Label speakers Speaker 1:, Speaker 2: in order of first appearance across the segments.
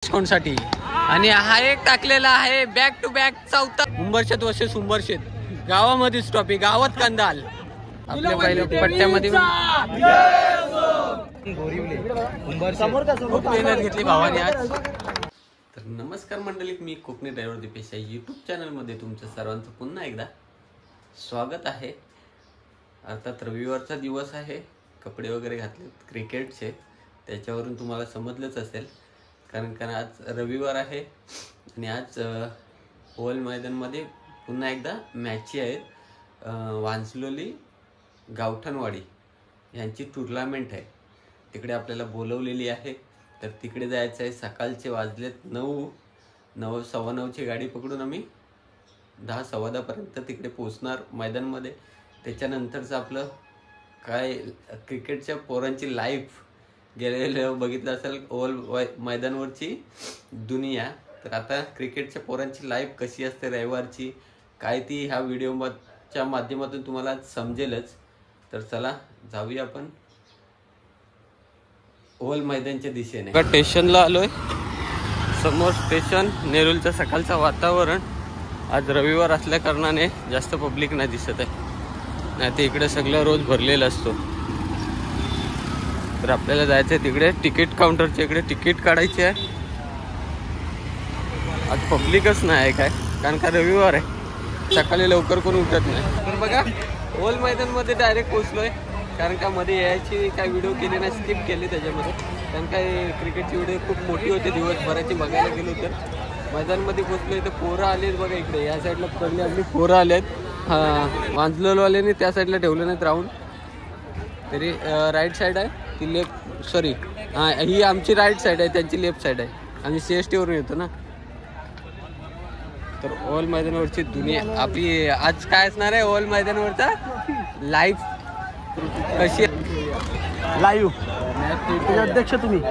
Speaker 1: साठी आणि हा एक टाकलेला आहे बॅक टू बॅक चौथा उंबरशेत वर्सेस उंबरशेत गावामध्येच ट्रॉफी गावात कंदाल आपल्या पहिल्या पट्ट्यामध्ये खूप मेहनत घेतली भावाने आज. तर नमस्कार मंडळी, मी कोकणी ड्रायव्हर दीपेश यूट्यूब चॅनलमध्ये तुमचं सर्वांचं पुन्हा एकदा स्वागत आहे. अर्थात रविवारचा दिवस आहे, कपडे वगैरे घातलेत क्रिकेटचे, त्याच्यावरून तुम्हाला समजलंच असेल कारण आज रविवार आहे आणि आज ओव्हल मैदानमध्ये पुन्हा एकदा मॅची आहेत. वांसलोली गावठणवाडी यांची टुर्नामेंट आहे, तिकडे आपल्याला बोलवलेली आहे. तर तिकडे जायचं आहे. सकाळचे वाजलेत 9 सव्वा 9ची गाडी पकडून आम्ही 10 सव्वा 10 पर्यंत तिकडे पोहोचणार मैदानमध्ये. त्याच्यानंतरचं आपलं काय क्रिकेटच्या पोरांची लाईव्ह गेलेलं बघितलं असेल ओव्हल मैदानवरची दुनिया. तर आता क्रिकेटच्या पोरांची लाईव्ह कशी असते रविवारची काय ती ह्या व्हिडिओच्या माध्यमातून तुम्हाला समजेलच. तर चला जाऊया आपण ओव्हल मैदानच्या दिशेने. स्टेशनला आलोय, समोर स्टेशन. नेरूलचं सकाळचं वातावरण आज रविवार असल्या कारणाने जास्त पब्लिक नाही दिसत आहे, नाही ते इकडे सगळं रोज भरलेलं असतो. तर आपल्याला जायचं आहे तिकडे तिकीट काउंटरच्या इकडे तिकीट काढायची आहे. आज पब्लिकच नाही आहे काय, कारण का रविवार आहे, सकाळी लवकर कोण उठत नाही. तर बघा ओव्हल मैदानमध्ये डायरेक्ट पोचलोय, कारण का मध्ये यायची काय व्हिडिओ केले नाही, स्किप केले त्याच्यामध्ये, कारण काय क्रिकेटची व्हिडिओ खूप मोठी होती दिवसभराची बघायला गेलो. तर मैदानमध्ये पोचलोय तर पोरं आलेत बघा इकडे, या साईडला पडली आपली पोरं आलेत. हां, वांजलोवाल्याने त्या साईडला ठेवलं नाहीत राऊंड, तरी राईट साईड आहे ती, लेफ्ट सॉरी हां ही आमची राईट साईड आहे, त्यांची लेफ्ट साईड आहे. आम्ही CST-वरून येतो ना. तर ओव्हल मैदानावरची दुनिया आपली आज काय असणार आहे ओव्हल मैदानावरचा लाईव्ह कशी
Speaker 2: लाईव्ह अध्यक्ष तुम्ही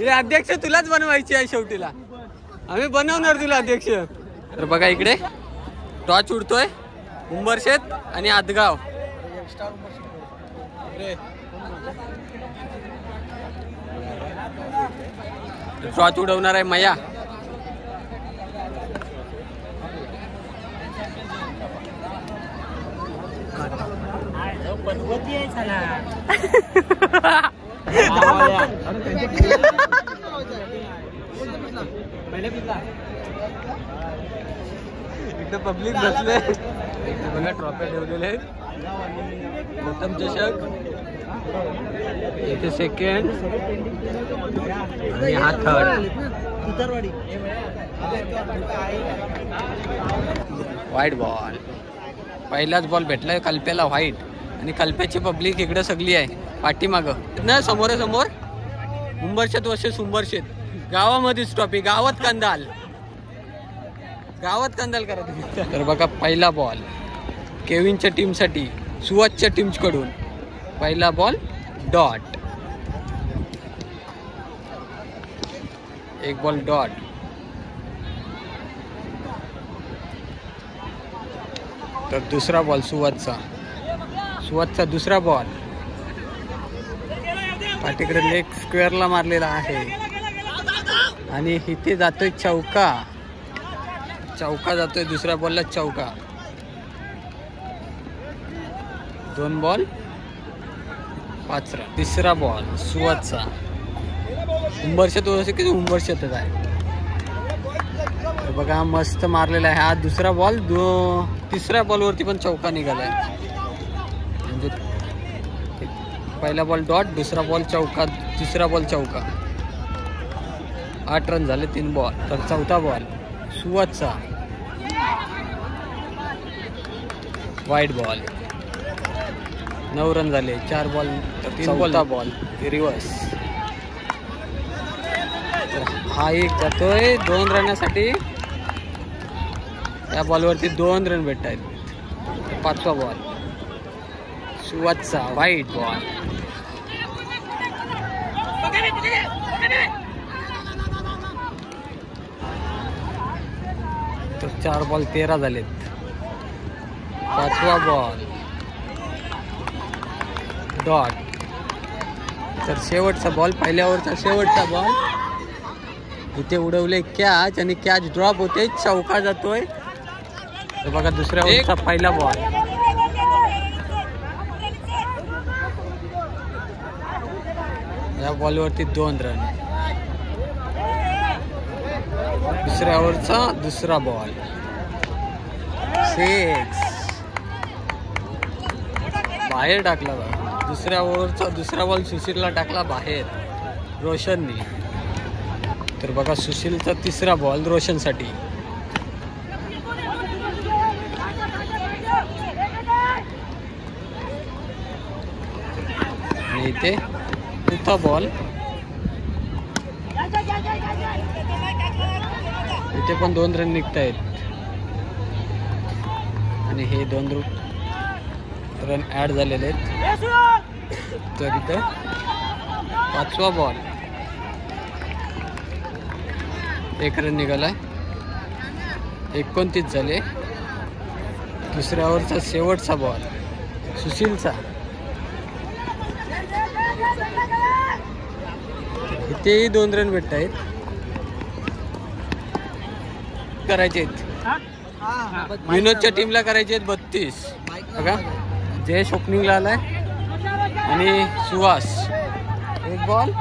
Speaker 1: अध्यक्ष तुलाच बनवायची आहे शेवटीला, आम्ही बनवणार तुला अध्यक्ष. तर बघा इकडे टॉर्च उडतोय उंबरशेत आणि आदगाव. टॉर्च उडवणार आहे मया. इकडे पब्लिक बसले, बघा ट्रॉफी ठेवलेले आहेत. प्रथम चषक, इथे सेकंड आणि हा थर्ड. व्हाईट बॉल, पहिलाच बॉल भेटलाय कल्प्याला व्हाईट, आणि कल्प्याची पब्लिक इकडे सगळी आहे पाठीमागं ना. समोर उंबरशेत वर्सेस उंबरशेत गावामध्येच ट्रॉफी गावात कंदाल करा तुम्ही. तर बघा पहिला बॉल केविनच्या टीमसाठी, सुवातच्या टीमकडून पहिला बॉल डॉट, एक बॉल डॉट. तर दुसरा बॉल सुवातचा दुसरा बॉल पाठीकडे लेग स्क्वेअरला मारलेला आहे, आणि इथे जातोय चौका जातोय. दुसऱ्या बॉलला चौका. 2 बॉल 5 रन. तिसरा बॉल सुवातचा, उंबरशेतच आहे. तर बघा मस्त मारलेला आहे हा दुसरा बॉल. तिसऱ्या बॉलवरती पण चौका निघालाय, म्हणजे पहिला बॉल डॉट, दुसरा बॉल चौका, तिसरा बॉल चौका. 8 रन झाले 3 बॉल. तर चौथा बॉल सुवातचा, व्हाईट बॉल. 9 रन झाले 4 बॉल. चौथा बॉल रिव्हर्स. हा एक जातोय 2 रनासाठी, त्या बॉलवरती 2 रन भेटत आहेत. पाचवा बॉल सुवातचा, व्हाईट बॉल. तर 4 बॉल 13 झालेत. पाचवा बॉल डॉट. तर शेवटचा बॉल, पहिल्या ओव्हरचा शेवटचा बॉल. इथे उडवले कॅच आणि कॅच ड्रॉप होते, चौका जातोय. तर बघा दुसऱ्या ओव्हरचा पहिला बॉल. या बॉलवरती 2 रन. दुसऱ्या ओव्हरचा दुसरा बॉल 6. बाहेर टाकला बघा. दुसऱ्या ओव्हरचा दुसरा बॉल सुशीलला टाकला बाहेर रोशननी. तर बघा सुशीलचा तिसरा बॉल रोशनसाठी. आणि इथे चौथा बॉल. इथे पण 2 रन निघतायत आणि हे 2 रन ऍड झालेले आहेत. तर इथं 5वा बॉल 1 रन निघालाय. 29 झाले. दुसऱ्या ओव्हरचा शेवटचा बॉल सुशीलचा. इथेही 2 रन भेटत आहेत. करायचे विनोदच्या टीमला करायचे 32. बघा जयेश ओपनिंगला आलाय आणि Suhas. 1 ball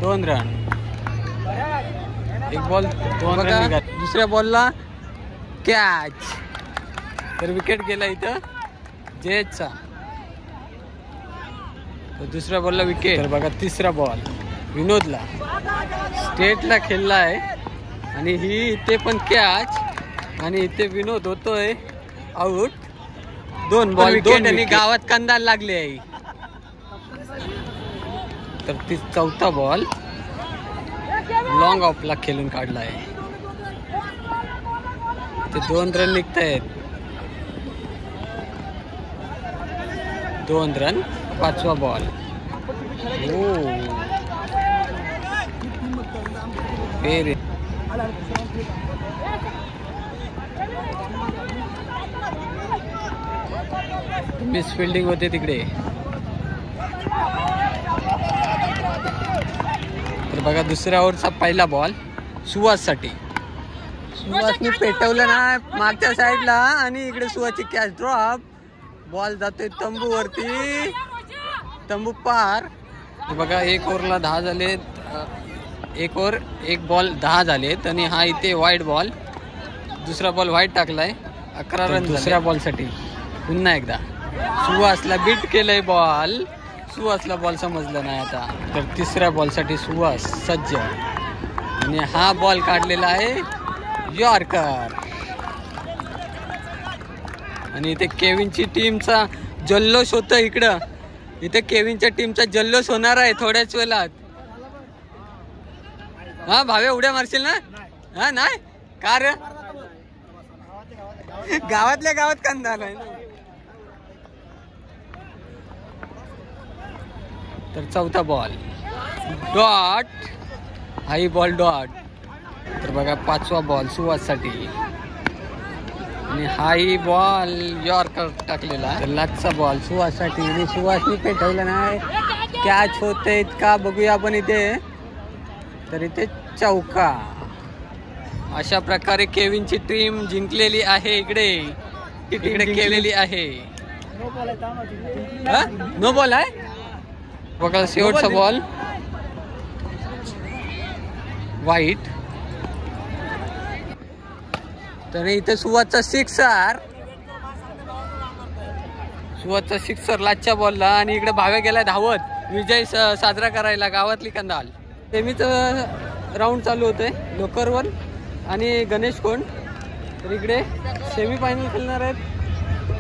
Speaker 1: 2 run. 1 ball 2 run. दुसऱ्या बॉलला कॅच. तर विकेट गेला इथं जयेशचा. दुसऱ्या बॉलला विकेट. तर बघा तिसरा बॉल विनोदला. स्टेटला खेळला आहे आणि ही इथे पण कॅच आणि इथे विनोद होतोय आउट. 2 बॉल 2 आणि गावात कंदाल लागले आहे. तर ती चौथा बॉल लॉंग ऑफला खेळून काढला आहे. ते 2 रन निघत आहेत. 2 रन. 5वा बॉल. मिस फिल्डिंग होते तिकडे. तर बघा दुसऱ्या ओव्हरचा पहिला बॉल सुहाससाठी. सुहासनी पेटवलं ना मागच्या साईडला आणि इकडे सुहासची कॅच ड्रॉप. बॉल जातोय तंबूवरती. तंबू पार. बघा 1 ओव्हरला 10 झालेत. 1 ओव्हर 1 बॉल 10 झालेत आणि हा इथे वाईट बॉल. दुसरा बॉल वाईट टाकलाय. 11 रन दुसऱ्या बॉलसाठी. पुन्हा एकदा सुहासला बीट केलंय बॉल. सुहासला बॉल समजलं नाही आता. तर तिसऱ्या बॉलसाठी सुहास सज्ज आणि हा बॉल काढलेला आहे यॉर्कर. आणि इथे केविनची टीमचा जल्लोष होतं. इकडं इथे केविनच्या टीमचा जल्लोष होणार आहे थोड्याच वेळात. हा भावे उड्या मारशील ना? हा नाही का रे? गावातल्या गावात कांदा आलाय ना. तर चौथा बॉल डॉट. हाई बॉल डॉट. तर बघा 5वा बॉल सुहाससाठी आणि हाई बॉल यॉर्कर टाकलेला. तर लास्टचा बॉल सुहाससाठी आणि सुहासनी पेटवलं नाही. कॅच होते का बघूया आपण इथे. तर इथे चौका. अशा प्रकारे केविनची टीम जिंकलेली आहे. इकडे केलेली आहे. नो बॉल आहे. बघा शेवटचा बॉल वाईट. तर इथे सुहासचा सिक्सर. सुहासचा सिक्सर लास्टच्या बॉलला आणि इकडे भावे गेला धावत विजय साजरा करायला गावातली कंदाल. सेमीच राऊंड चालू होतंय लोकरवन आणि गणेश कोंड. तर इकडे सेमीफायनल खेळणार आहेत.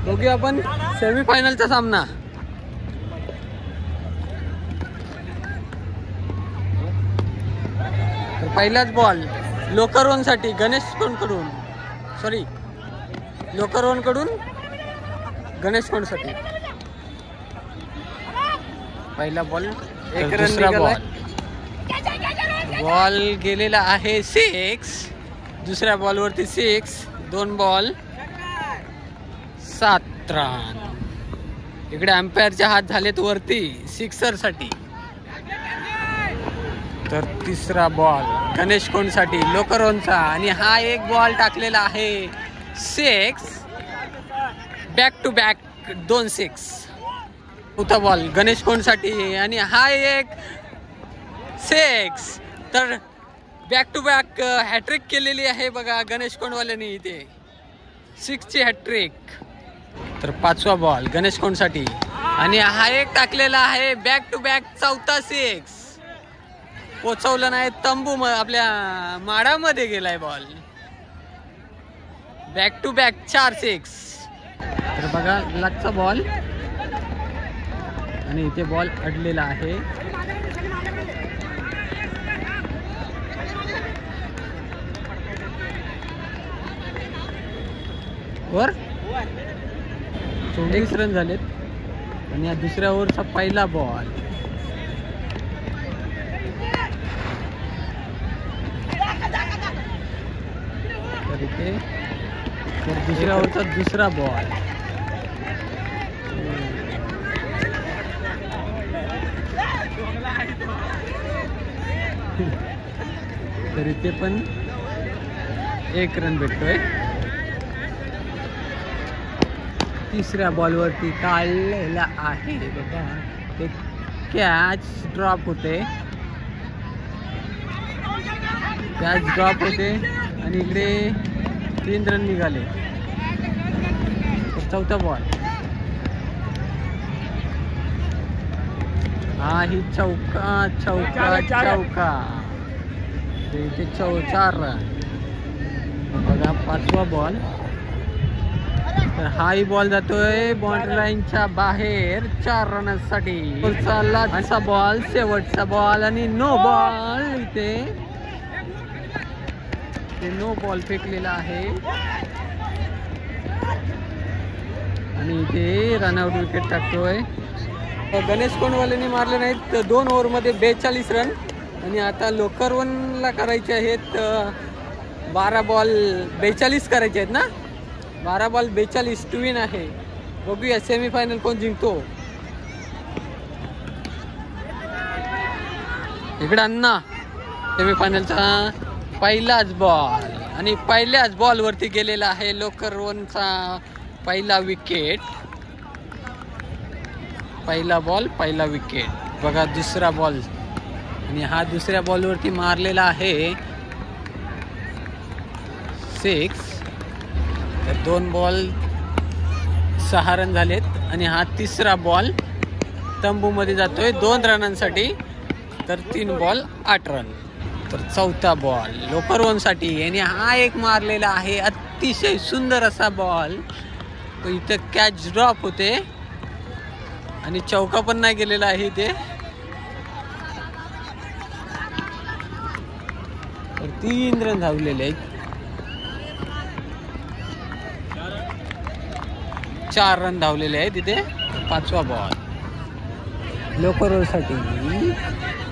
Speaker 1: बघूया आपण सेमीफायनलचा सामना. तर पहिलाच बॉल लोकरवन साठी गणेश कोंड कडून. सॉरी लोकरवन कडून गणेश कोंड साठी. पहिला बॉल 1 रन निघाला. बॉल गेलेला आहे 6. दुसऱ्या बॉलवरती 6. 2 बॉल 7 रन. इकडे अंपायरचे हात झालेत वरती सिक्सर साठी. तर तिसरा बॉल गणेश कोणसाठी लोकरोनचा आणि हा एक बॉल टाकलेला आहे 6. Back to back 2 6. चौथा बॉल गणेश कोणसाठी आणि हा एक 6. तर बॅक टू बॅक हॅट्रिक केलेली आहे बघा गणेश कोणवाल्यांनी इथे 6 ची हॅट्रिक. तर पाचवा बॉल गणेश कोणसाठी आणि हा एक टाकलेला आहे बॅक टू बॅक चौथा 6. पोचवलं नाही तंबू आपल्या माडामध्ये गेलाय बॉल. Back to back 4 6. तर बघा लागचा बॉल आणि इथे बॉल अडलेला आहे. वर 24 रन झालेत आणि या दुसऱ्या ओव्हरचा पहिला बॉल. तर इथे दुसऱ्या ओव्हरचा दुसरा बॉल. तर इथे पण 1 रन भेटतोय. तिसऱ्या बॉलवरती काढलेला आहे बघा ते कॅच ड्रॉप होते. कॅच ड्रॉप होते आणि इकडे 3 रन निघाले. चौथा बॉल हा ही चौका चौका चौका. इथे 4 रन. बघा पाचवा बॉल. तर हाही बॉल जातोय बाउंड्री लाईनच्या बाहेर 4 रनसाठी. लास्टचा बॉल शेवटचा बॉल आणि नो बॉल. इथे नो बॉल फेकलेला आहे आणि इथे रनआउट विकेट टाकतोय. गणेश कोणवालेंनी मारले नाहीत 2 ओव्हरमध्ये 42 रन आणि आता लोकरवनला करायचे आहेत 12 बॉल 42 करायचे आहेत ना. 12 बॉल 42 टू विन आहे. बघूया सेमीफायनल कोण जिंकतो. इकडे अण्णा सेमीफायनलचा पहिलाच बॉल आणि पहिल्याच बॉलवरती गेलेला आहे लोकरवनचा पहिला विकेट. पहिला बॉल पहिला विकेट. बघा दुसरा बॉल आणि हा दुसऱ्या बॉलवरती मारलेला आहे 6. तर 2 बॉल 6 रन झालेत आणि हा तिसरा बॉल तंबूमध्ये जातोय 2 रनांसाठी. तर 3 बॉल 8 रन. तर चौथा बॉल लोकरवनसाठी आणि हा एक मारलेला आहे अतिशय सुंदर असा बॉल. तो इथं कॅच ड्रॉप होते आणि चौका पण नाही गेलेला आहे इथे. तर 3 रन धावलेले आहेत. 4 रन धावलेले आहेत इथे. पाचवा बॉल लोकरवनसाठी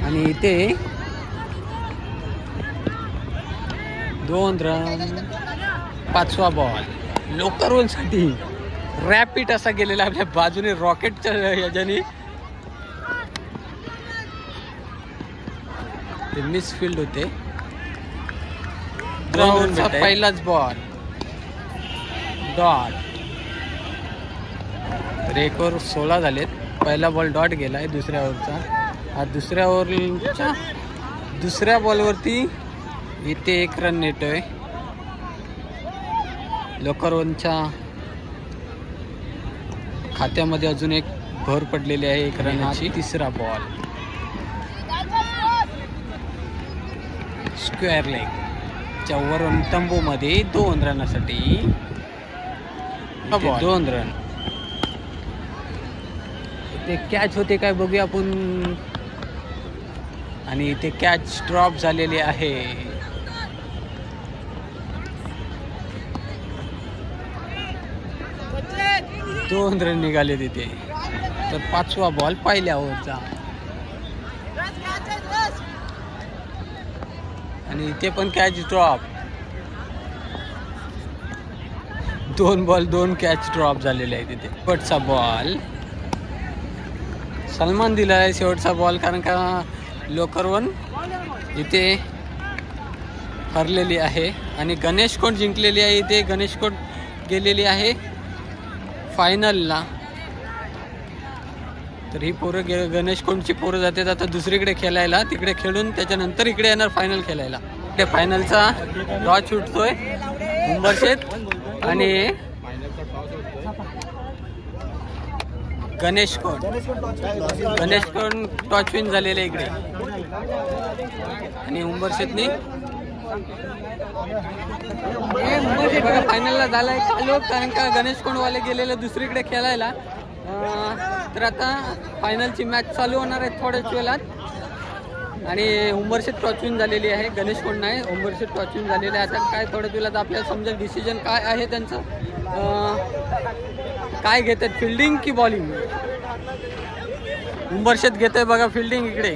Speaker 1: आणि इथे 2 रन. पाचवा बॉल लोकरवनसाठी रॅपिड असा गेलेला आपल्या बाजूने रॉकेटच्या याच्याने. ते मिसफिल्ड होते. ग्राउंडचा पहिलाच बॉल डॉट. तर 1 ओव्हर 16 झालेत. पहिला बॉल डॉट गेलाय दुसऱ्या ओव्हरचा. हा दुसऱ्या ओव्हरच्या दुसऱ्या बॉलवरती इथे 1 रन येतोय. लोकरवनच्या खात्यामध्ये अजून एक भर पडलेली आहे 1 रनाची. तिसरा बॉल स्क्वेअर लेगच्या वरून तंबूमध्ये 2 रनासाठी. 2 रन. ते कॅच होते काय बघूया आपण आणि इथे कॅच ड्रॉप झालेली आहे. दोन रन निघाले तिथे. तर पाचवा बॉल पहिल्या ओव्हरचा आणि इथे पण catch drop. 2 ball 2 catch drop झालेले आहे तिथे. शेवटचा बॉल सलमान दिला आहे शेवटचा बॉल, कारण का लोकरवन इथे हरलेली आहे आणि गणेश कोंड जिंकलेली आहे. इथे गणेश कोंड गेलेली आहे फायनलला. तर ही पोरं गणेश कोंडची पोरं जातात आता दुसरीकडे खेळायला, तिकडे खेळून त्याच्यानंतर इकडे येणार फायनल खेळायला. ते फायनलचा टॉस सुटतोय उंबरशेत आणि गणेश कोंड टॉच विन झालेले इकडे आणि उंबरशेतनी फायनलला झालाय चालू, कारण का गणेश कोंडवाले गेलेले दुसरीकडे खेळायला. तर आता फायनलची मॅच चालू होणार आहे थोड्याच वेळात आणि उंबरशेत टॉच विन झालेली आहे. गणेश कोंड नाही, उंबरशेत टॉच विन झालेले आहे. आता काय थोड्याच वेळात आपल्याला समजेल डिसिजन काय आहे त्यांचं, काय घेतात फिल्डिंग की बॉलिंग. उंबरशेत घेते बघा फिल्डिंग इकडे,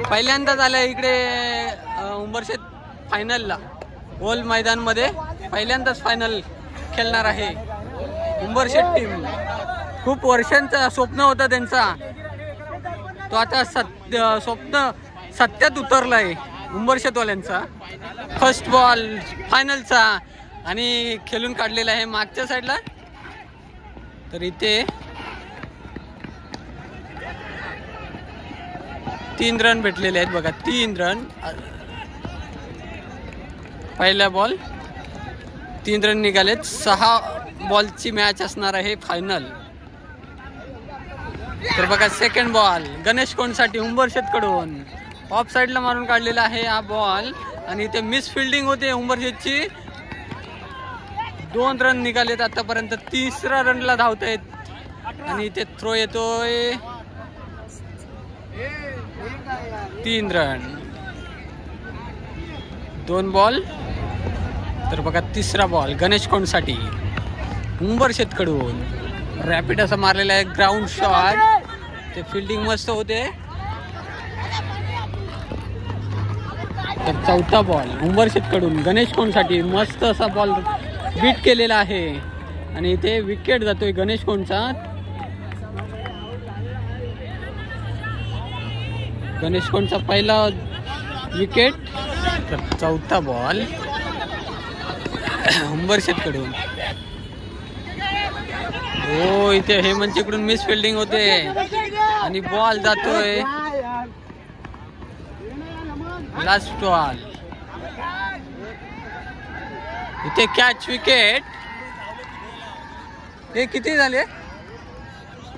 Speaker 1: पहिल्यांदाच आलंय इकडे उंबरशेत फायनलला. ओल मैदान मध्ये पहिल्यांदाच फायनल खेळणार आहे उंबरशेत टीम. खूप वर्षांचा स्वप्न होता त्यांचा, तो आता स्वप्न सत्यात उतरलाय उंबरशेतवाल्यांचा. फर्स्ट बॉल फायनलचा आणि खेळून काढलेला आहे मागच्या साईडला. तर इथे 3 रन भेटलेले आहेत बघा, 3 रन. पहिला बॉल 3 रन निघालेत. 6 बॉलची मॅच असणार आहे फायनल. तर बघा सेकंड बॉल गणेश कोंडसाठी उंबरशेत कडून ऑफ साईडला मारून काढलेला आहे हा बॉल आणि इथे मिस फिल्डिंग होते उंबरशेतची. 2 रन निघालेत आतापर्यंत. 3ऱ्या रनला धावतायत आणि इथे थ्रो येतोय. 3 रन 2 बॉल. तर बघा 3रा बॉल गणेश कोंडसाठी उंबरशेत कडून रॅपिड असा मारलेला आहे ग्राउंड शॉट. ते फिल्डिंग मस्त होते. तर 4था बॉल उंबरशेत कडून गणेश कोंडसाठी मस्त असा बॉल बीट केलेला आहे आणि इथे विकेट जातोय गणेश कोंडचा. गणेश कोंडचा पहिला विकेट. तर 4था बॉल उंबरशेत कडून. हो इथे हेमंत कडून मिस फिल्डिंग होते आणि बॉल जातोय लास्ट बॉल. इथे कॅच विकेट. हे किती झाले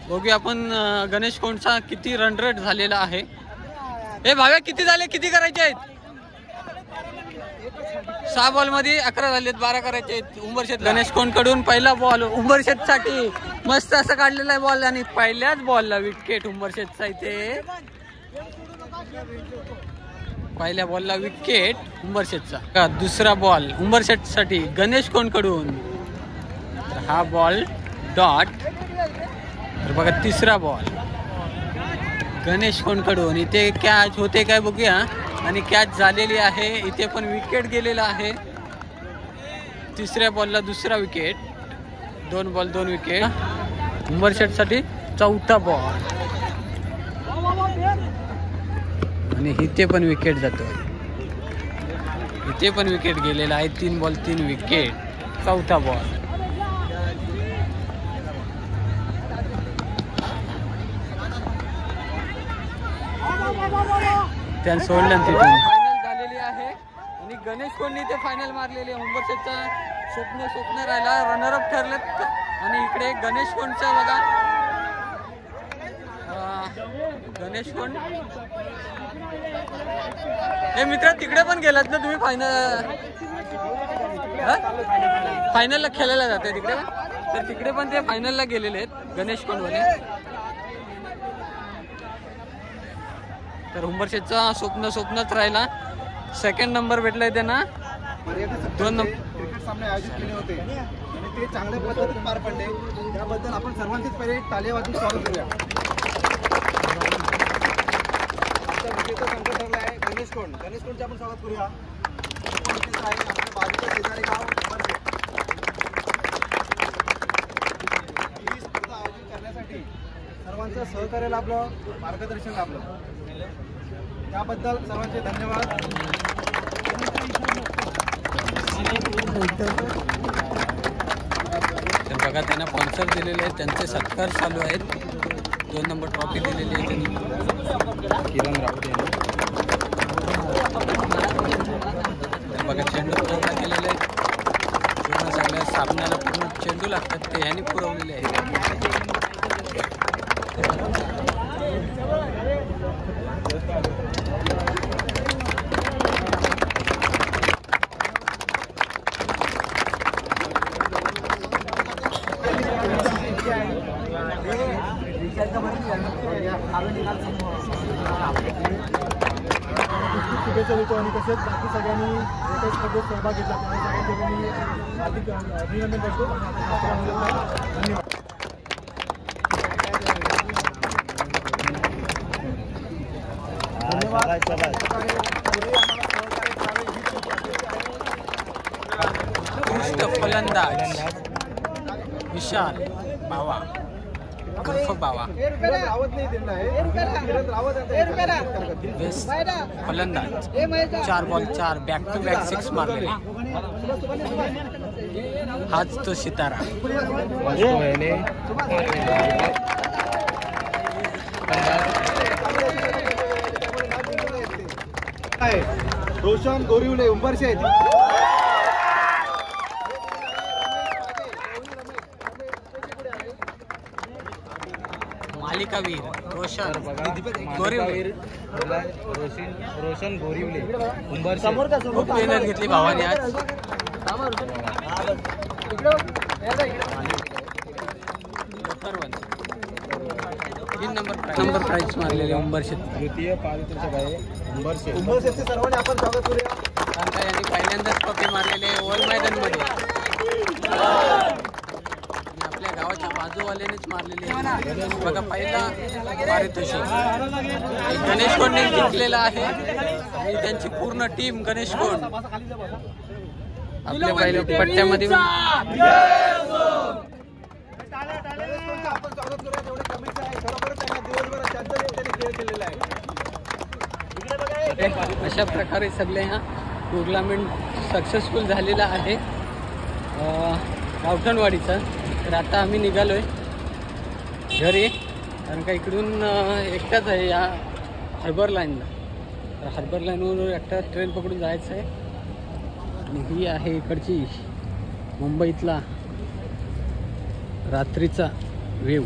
Speaker 1: बघूया आपण. गणेश कोंडचा किती रन रेट झालेला आहे. हे भाव्या किती झाले, किती करायचे आहेत. 6 बॉल मध्ये 11 झालेत, 12 करायचे आहेत. उंबरशेत गणेश कोंड कडून पहिला बॉल उंबरशेत साठी मस्त असं काढलेला आहे बॉल आणि पहिल्याच बॉलला विकेट उंबरशेतचा. इथे पहिल्या बॉलला विकेट उंबरशेतचा. 2रा बॉल उंबरशेत साठी गणेश कोंड कडून. हा बॉल डॉट. तर बघा 3रा बॉल गणेश कोंड कडून. इथे कॅच होते काय बघूया आणि कॅच झालेली आहे. इथे पण विकेट गेलेला आहे. 3ऱ्या बॉलला 2रा विकेट. 2 बॉल 2 विकेट उंबरशेट साठी. 4था बॉल आणि इथे पण विकेट जातो. इथे पण विकेट गेलेला आहे. 3 बॉल 3 विकेट. 4था बॉल. त्यानं सोडलं तिथून. फायनल झालेली आहे आणि गणेश कोंडनी ते फायनल मारलेली आहे. उंबरशेतचा स्वप्न राहिला, रनरअप ठरलेत आणि इकडे गणेश कोंडचा बघा. गणेश कोंड हे मित्र तिकडे पण गेलात ना तुम्ही फायनलला खेळायला जाते तिकडे. तर तिकडे पण ते फायनलला गेलेले आहेत गणेश कोंडवाले. तर उंबरशेतचा स्वप्नच राहिला. सेकंड नंबर भेटलाय त्यांना. 2 नंबर
Speaker 2: क्रिकेट सामने आयोजित केले होते आणि ते चांगल्या पद्धतीने पार पडले. त्याबद्दल आपण सर्वांचीच पहिले टाळ्या वाजवून स्वागत करूया. विजेता संघ ठरला आहे गणेश कोंडचे आपण स्वागत करूया. तालुक्याचं आहे आपल्या बाजूचं शेजारी गाव उंबरशेत. ही स्पर्धा आयोजित करण्यासाठी सर्वांचं सहकार्य लाभलं, मार्गदर्शन लाभलं, त्याबद्दल सर्वांचे धन्यवाद.
Speaker 1: तर बघा त्यांना स्पॉन्सर दिलेले आहेत, त्यांचे सत्कार चालू आहेत. 2 नंबर ट्रॉफी दिलेली आहे त्यांनी किरण राऊत यांनी. तर बघा चेंडू पुरवठा केलेला आहे. पूर्ण सगळ्या सामन्याला पूर्ण चेंडू लागतात ते ह्यांनी पुरवलेले आहेत.
Speaker 2: शुभेच्छा देतो आणि तसेच बाकी सगळ्यांनी एका स्पर्धेत सहभाग घेतला त्यामुळे सगळ्यांचे मी हार्दिक अभिनंदन करतो. धन्यवाद.
Speaker 1: उत्कृष्ट फलंदाज विशाल बावा उर्फ बावा. बेस्ट फलंदाज 4 बॉल 4 बॅक टू बॅक 6 मारलेले. हाच तो सितारा.
Speaker 2: रोशन गोरिवले उंबरशेत.
Speaker 1: मालिकावीर रोशन गोरिवले.
Speaker 3: रोशन गोरिवले
Speaker 1: खूप मेहनत घेतली भावाने आज. तीन नंबर प्राइज मारलेले उंबरशेत.
Speaker 3: तृतीय पारितोषिक आहे उंबरशेत.
Speaker 2: उंबरशेतचे सर्वांनी आपण स्वागत करूया.
Speaker 1: कारण का यांनी पहिल्यांदाच ट्रॉफी मारलेले ओव्हर मैदानमध्ये. आपल्या गावाच्या बाजूवाल्यानेच मारलेले. बघा पहिला पारितोषिक गणेश कोंडने जिंकलेला आहे आणि त्यांची पूर्ण टीम गणेश कोंड आपल्या पहिल्या पट्ट्यामध्ये.
Speaker 2: आपण स्वागत करूया तेवढे कमीच आहे. खरोखर त्यांना दिवसभर त्यांचा त्यांनी खेळ केलेला आहे.
Speaker 1: अशा प्रकारे सगळे हा टुर्नामेंट सक्सेसफुल झालेला आहे गावठणवाडीचा. तर आता आम्ही निघालोय घरी कारण का इकडून एकटाच आहे या हार्बर लाईनला. तर हार्बर लाईनवरून एकटा ट्रेन पकडून जायचं आहे. आणि ही आहे इकडची मुंबईतला रात्रीचा व्ह्यू.